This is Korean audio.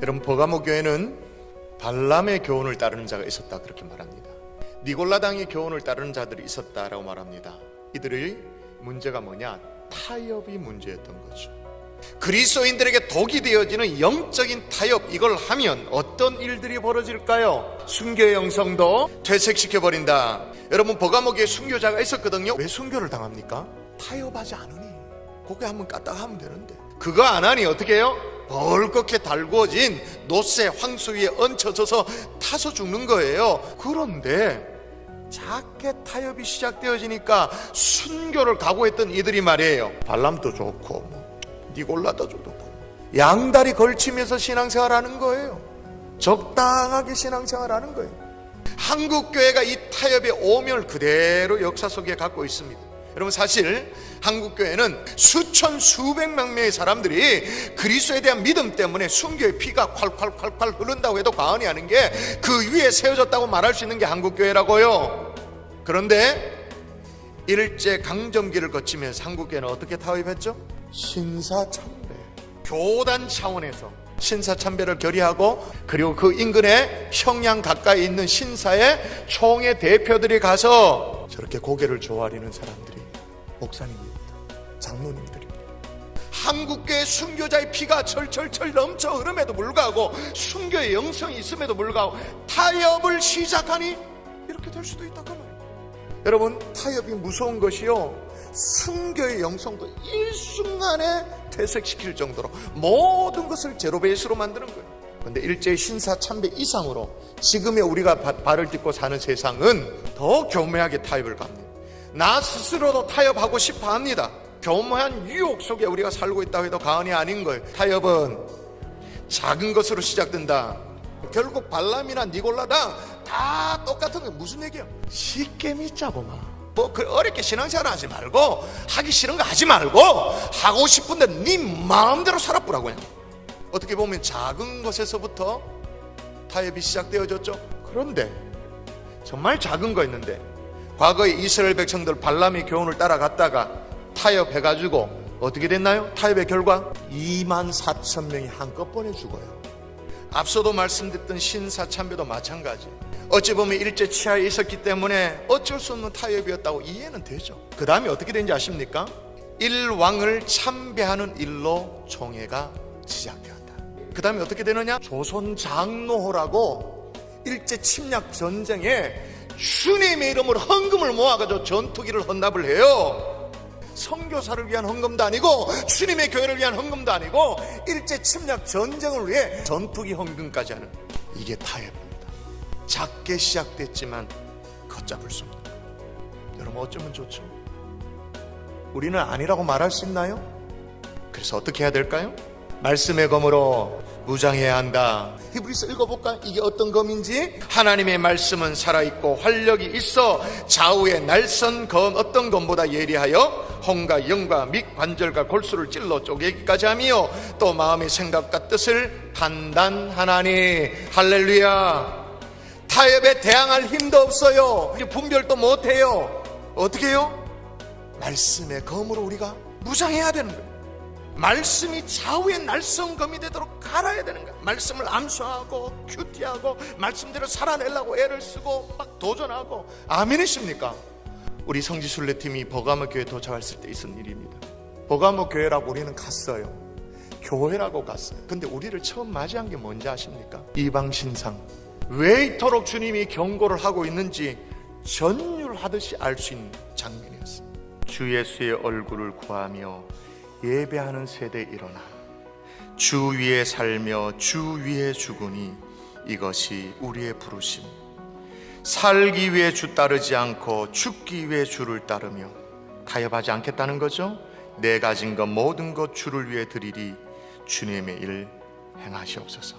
여러분, 버가모 교회는 발람의 교훈을 따르는 자가 있었다, 그렇게 말합니다. 니골라당의 교훈을 따르는 자들이 있었다라고 말합니다. 이들의 문제가 뭐냐? 타협이 문제였던 거죠. 그리스도인들에게 독이 되어지는 영적인 타협, 이걸 하면 어떤 일들이 벌어질까요? 순교의 영성도 퇴색시켜버린다. 여러분, 버가모교에 순교자가 있었거든요. 왜 순교를 당합니까? 타협하지 않으니. 고개 한번 까딱하면 되는데 그거 안 하니 어떻게 해요? 벌겋게 달구어진 노새 황수 위에 얹혀져서 타서 죽는 거예요. 그런데 작게 타협이 시작되어지니까 순교를 각오했던 이들이 말이에요, 발람도 좋고 니골라도 좋고 양다리 걸치면서 신앙생활하는 거예요. 적당하게 신앙생활하는 거예요. 한국교회가 이 타협의 오명을 그대로 역사 속에 갖고 있습니다. 여러분, 사실 한국교회는 수천 수백만 명의 사람들이 그리스도에 대한 믿음 때문에 순교의 피가 콸콸콸콸 흐른다고 해도 과언이 아닌 게 그 위에 세워졌다고 말할 수 있는 게 한국교회라고요. 그런데 일제강점기를 거치면서 한국교회는 어떻게 타협했죠? 신사참배, 교단 차원에서 신사참배를 결의하고, 그리고 그 인근에 평양 가까이 있는 신사의 총회 대표들이 가서 저렇게 고개를 조아리는 사람들이 목사님입니다, 장로님들입니다. 한국교회 순교자의 피가 철철철 넘쳐 흐름에도 불구하고, 순교의 영성이 있음에도 불구하고 타협을 시작하니 이렇게 될 수도 있다, 그 말이에요. 여러분, 타협이 무서운 것이요, 순교의 영성도 일순간에 퇴색시킬 정도로 모든 것을 제로베이스로 만드는 거예요. 그런데 일제의 신사참배 이상으로 지금의 우리가 발을 딛고 사는 세상은 더 교묘하게 타협을 갑니다. 나 스스로도 타협하고 싶어 합니다. 교묘한 유혹 속에 우리가 살고 있다고 해도 과언이 아닌 거예요. 타협은 작은 것으로 시작된다. 결국 발람이나 니골라당 다 똑같은 거예요. 무슨 얘기야? 쉽게 믿자고 막. 어렵게 신앙생활 하지 말고, 하기 싫은 거 하지 말고, 하고 싶은데 네 마음대로 살아보라고요. 어떻게 보면 작은 것에서부터 타협이 시작되어졌죠. 그런데 정말 작은 거였는데, 과거에 이스라엘 백성들 발람의 교훈을 따라갔다가 타협해가지고 어떻게 됐나요? 타협의 결과 24,000명이 한꺼번에 죽어요. 앞서도 말씀드렸던 신사참배도 마찬가지. 어찌 보면 일제 치하에 있었기 때문에 어쩔 수 없는 타협이었다고 이해는 되죠. 그 다음에 어떻게 된지 아십니까? 일왕을 참배하는 일로 총회가 시작되었다. 그 다음에 어떻게 되느냐? 조선장로호라고 일제 침략 전쟁에 주님의 이름으로 헌금을 모아가지고 전투기를 헌납을 해요. 선교사를 위한 헌금도 아니고, 주님의 교회를 위한 헌금도 아니고, 일제 침략 전쟁을 위해 전투기 헌금까지 하는, 이게 타협입니다. 작게 시작됐지만 걷잡을 수 없는 거예요. 여러분, 어쩌면 좋죠? 우리는 아니라고 말할 수 있나요? 그래서 어떻게 해야 될까요? 말씀의 검으로 무장해야 한다. 히브리서 읽어볼까? 이게 어떤 검인지. 하나님의 말씀은 살아있고 활력이 있어 좌우의 날선 검, 어떤 검보다 예리하여 혼과 영과 및 관절과 골수를 찔러 쪼개기까지 하며 또 마음의 생각과 뜻을 판단하나니. 할렐루야. 타협에 대항할 힘도 없어요. 분별도 못해요. 어떻게 해요? 말씀의 검으로 우리가 무장해야 되는 거예요. 말씀이 좌우의 날성검이 되도록 갈아야 되는 거예요. 말씀을 암수하고 큐티하고 말씀대로 살아내려고 애를 쓰고 막 도전하고. 아멘이십니까? 우리 성지순례팀이 버가모 교회에 도착했을 때 있은 일입니다. 버가모 교회라고 우리는 갔어요. 교회라고 갔어요. 근데 우리를 처음 맞이한 게 뭔지 아십니까? 이방신상. 왜 이토록 주님이 경고를 하고 있는지 전율하듯이 알 수 있는 장면이었습니다. 주 예수의 얼굴을 구하며 예배하는 세대에 일어나 주 위에 살며 주 위에 죽으니 이것이 우리의 부르심. 살기 위해 주 따르지 않고 죽기 위해 주를 따르며. 타협하지 않겠다는 거죠. 내 가진 것 모든 것 주를 위해 드리리. 주님의 일 행하시옵소서.